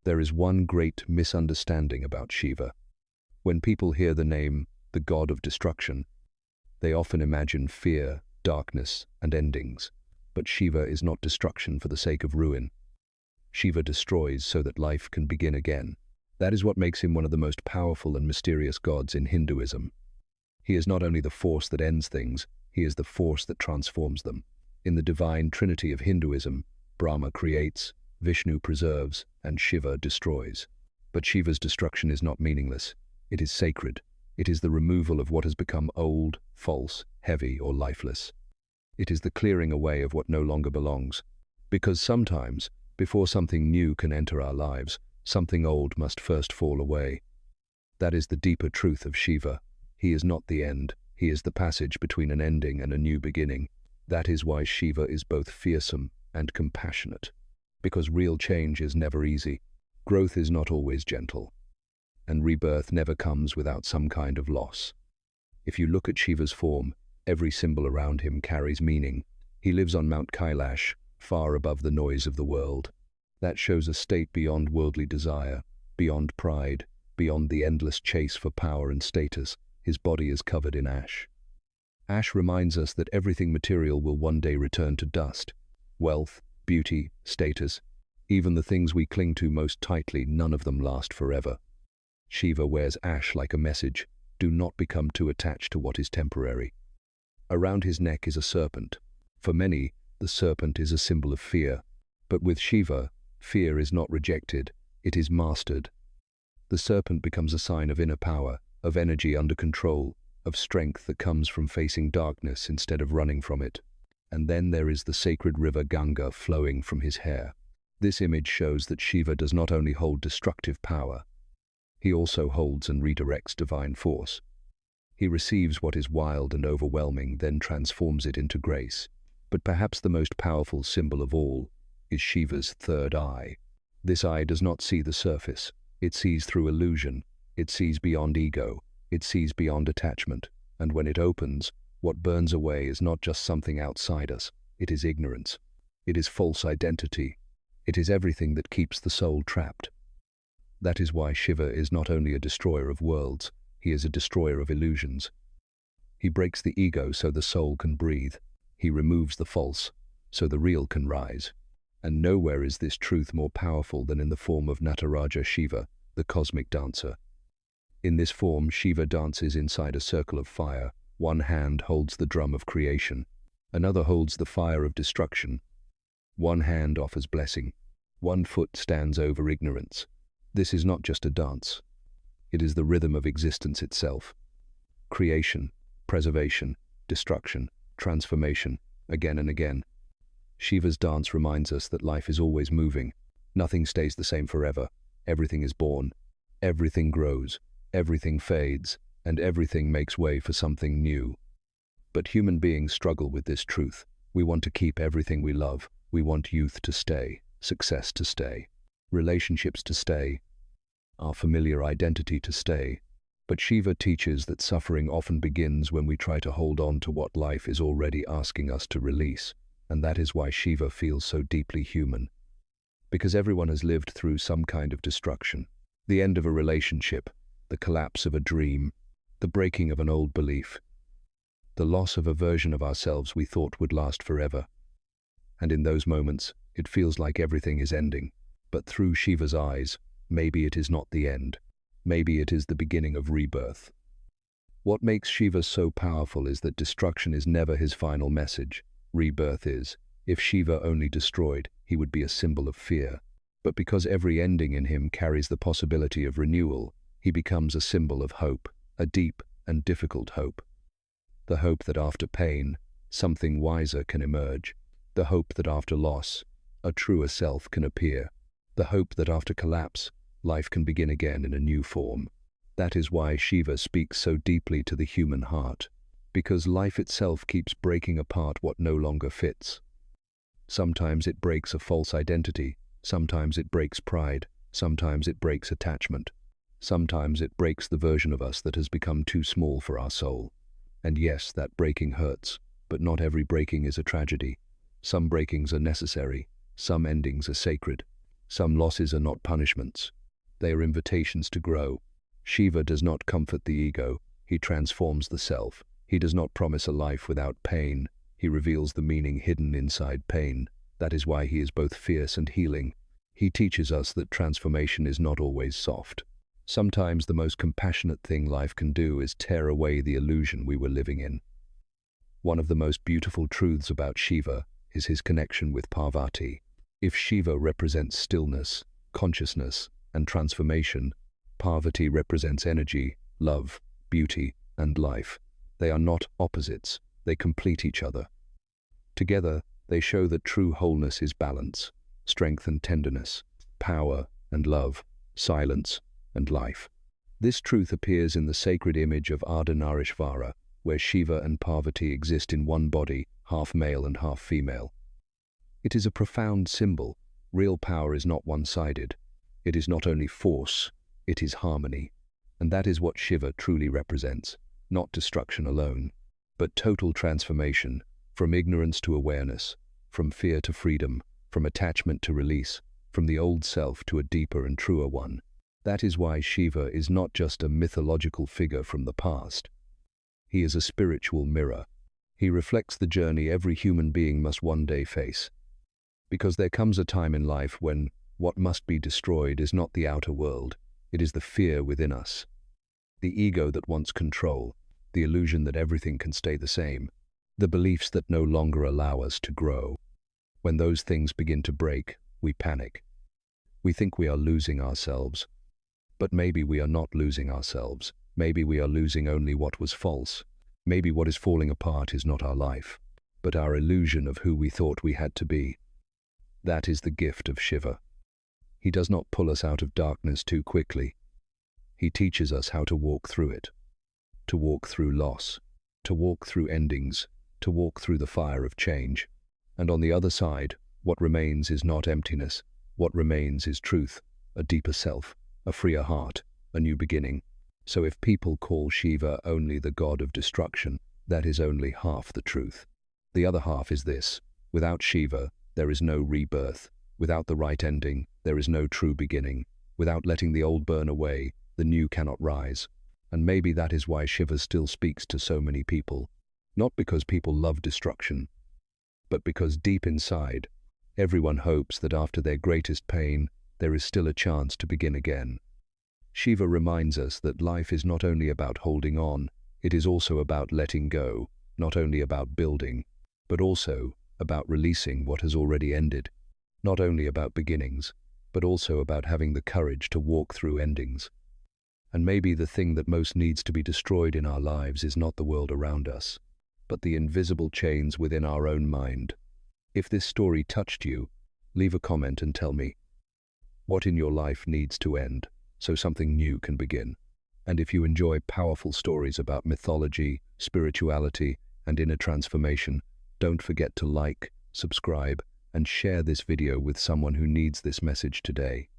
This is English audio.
There is one great misunderstanding about Shiva. When people hear the name, the god of destruction, they often imagine fear, darkness, and endings. But Shiva is not destruction for the sake of ruin. Shiva destroys so that life can begin again. That is what makes him one of the most powerful and mysterious gods in Hinduism. He is not only the force that ends things, he is the force that transforms them. In the divine trinity of Hinduism, Brahma creates, Vishnu preserves, and Shiva destroys. But Shiva's destruction is not meaningless. It is sacred. It is the removal of what has become old, false, heavy, or lifeless. It is the clearing away of what no longer belongs. Because sometimes, before something new can enter our lives, something old must first fall away. That is the deeper truth of Shiva. He is not the end. He is the passage between an ending and a new beginning. That is why Shiva is both fearsome and compassionate. Because real change is never easy. Growth is not always gentle. And rebirth never comes without some kind of loss. If you look at Shiva's form, every symbol around him carries meaning. He lives on Mount Kailash, far above the noise of the world. That shows a state beyond worldly desire, beyond pride, beyond the endless chase for power and status. His body is covered in ash. Ash reminds us that everything material will one day return to dust. Wealth, beauty, status, even the things we cling to most tightly, none of them last forever. Shiva wears ash like a message. Do not become too attached to what is temporary. Around his neck is a serpent. For many, the serpent is a symbol of fear. But with Shiva, fear is not rejected, it is mastered. The serpent becomes a sign of inner power, of energy under control, of strength that comes from facing darkness instead of running from it. And then there is the sacred river Ganga flowing from his hair. This image shows that Shiva does not only hold destructive power, he also holds and redirects divine force. He receives what is wild and overwhelming, then transforms it into grace. But perhaps the most powerful symbol of all is Shiva's third eye. This eye does not see the surface. It sees through illusion. It sees beyond ego. It sees beyond attachment. And when it opens, what burns away is not just something outside us. It is ignorance. It is false identity. It is everything that keeps the soul trapped. That is why Shiva is not only a destroyer of worlds, he is a destroyer of illusions. He breaks the ego so the soul can breathe. He removes the false, so the real can rise. And nowhere is this truth more powerful than in the form of Nataraja Shiva, the cosmic dancer. In this form, Shiva dances inside a circle of fire. One hand holds the drum of creation. Another holds the fire of destruction. One hand offers blessing. One foot stands over ignorance. This is not just a dance. It is the rhythm of existence itself. Creation, preservation, destruction, transformation, again and again. Shiva's dance reminds us that life is always moving. Nothing stays the same forever. Everything is born. Everything grows. Everything fades. And everything makes way for something new. But human beings struggle with this truth. We want to keep everything we love. We want youth to stay, success to stay, relationships to stay, our familiar identity to stay. But Shiva teaches that suffering often begins when we try to hold on to what life is already asking us to release. And that is why Shiva feels so deeply human. Because everyone has lived through some kind of destruction. The end of a relationship, the collapse of a dream, the breaking of an old belief, the loss of a version of ourselves we thought would last forever. And in those moments, it feels like everything is ending. But through Shiva's eyes, maybe it is not the end. Maybe it is the beginning of rebirth. What makes Shiva so powerful is that destruction is never his final message. Rebirth is. If Shiva only destroyed, he would be a symbol of fear. But because every ending in him carries the possibility of renewal, he becomes a symbol of hope, a deep and difficult hope. The hope that after pain, something wiser can emerge. The hope that after loss, a truer self can appear. The hope that after collapse, life can begin again in a new form. That is why Shiva speaks so deeply to the human heart. Because life itself keeps breaking apart what no longer fits. Sometimes it breaks a false identity. Sometimes it breaks pride. Sometimes it breaks attachment. Sometimes it breaks the version of us that has become too small for our soul. And yes, that breaking hurts, but not every breaking is a tragedy. Some breakings are necessary. Some endings are sacred. Some losses are not punishments. They are invitations to grow. Shiva does not comfort the ego. He transforms the self. He does not promise a life without pain. He reveals the meaning hidden inside pain. That is why he is both fierce and healing. He teaches us that transformation is not always soft. Sometimes the most compassionate thing life can do is tear away the illusion we were living in. One of the most beautiful truths about Shiva is his connection with Parvati. If Shiva represents stillness, consciousness, and transformation, Parvati represents energy, love, beauty, and life. They are not opposites, they complete each other. Together, they show that true wholeness is balance, strength and tenderness, power and love, silence and life. This truth appears in the sacred image of Ardhanarishvara, where Shiva and Parvati exist in one body, half male and half female. It is a profound symbol. Real power is not one-sided. It is not only force, it is harmony. And that is what Shiva truly represents, not destruction alone, but total transformation, from ignorance to awareness, from fear to freedom, from attachment to release, from the old self to a deeper and truer one. That is why Shiva is not just a mythological figure from the past. He is a spiritual mirror. He reflects the journey every human being must one day face. Because there comes a time in life when what must be destroyed is not the outer world, it is the fear within us. The ego that wants control, the illusion that everything can stay the same, the beliefs that no longer allow us to grow. When those things begin to break, we panic. We think we are losing ourselves. But maybe we are not losing ourselves. Maybe we are losing only what was false. Maybe what is falling apart is not our life, but our illusion of who we thought we had to be. That is the gift of Shiva. He does not pull us out of darkness too quickly. He teaches us how to walk through it, to walk through loss, to walk through endings, to walk through the fire of change. And on the other side, what remains is not emptiness. What remains is truth, a deeper self, a freer heart, a new beginning. So if people call Shiva only the god of destruction, that is only half the truth. The other half is this: without Shiva, there is no rebirth. Without the right ending, there is no true beginning. Without letting the old burn away, the new cannot rise. And maybe that is why Shiva still speaks to so many people. Not because people love destruction, but because deep inside, everyone hopes that after their greatest pain, there is still a chance to begin again. Shiva reminds us that life is not only about holding on, it is also about letting go, not only about building, but also about releasing what has already ended. Not only about beginnings, but also about having the courage to walk through endings. And maybe the thing that most needs to be destroyed in our lives is not the world around us, but the invisible chains within our own mind. If this story touched you, leave a comment and tell me what in your life needs to end so something new can begin. And if you enjoy powerful stories about mythology, spirituality, and inner transformation, don't forget to like, subscribe, and share this video with someone who needs this message today.